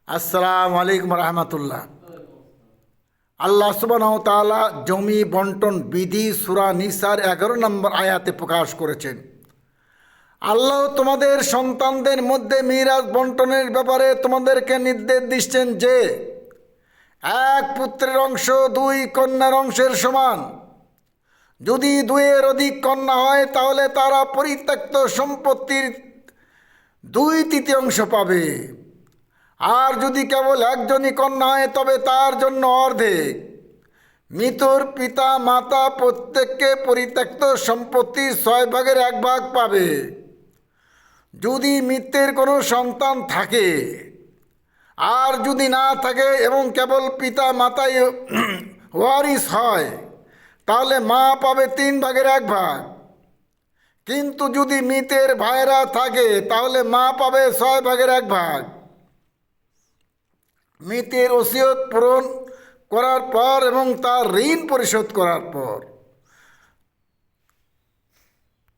আসসালামু আলাইকুম রহমতুল্লাহ। আল্লাহ সুবহানাহু ওয়া তাআলা জমি বন্টন বিধি সূরা নিসার 11 নম্বর আয়াতে প্রকাশ করেছেন। আল্লাহ তোমাদের সন্তানদের মধ্যে মিরাজ বন্টনের ব্যাপারে তোমাদেরকে নির্দেশ দিচ্ছেন যে এক পুত্রের অংশ দুই কন্যার অংশের সমান। যদি দুইয়ের অধিক কন্যা হয় তাহলে তারা পরিত্যক্ত সম্পত্তির 2/3 পাবে। আর যদি কেবল একজনই কন্যা হয় তবে তার জন্য অর্ধেক। মৃতর পিতা মাতা প্রত্যেককে পরিত্যক্ত সম্পত্তির 6/1 পাবে। যদি মৃতের কোনো সন্তান থাকে আর যদি না থাকে এবং কেবল পিতা মাতাই ওয়ারিস হয় তাহলে মা পাবে 3/1। কিন্তু যদি মৃতের ভাইরা থাকে তাহলে মা পাবে 6/1। মৃতের ওসিয়ত পূরণ করার পর এবং তার ঋণ পরিশোধ করার পর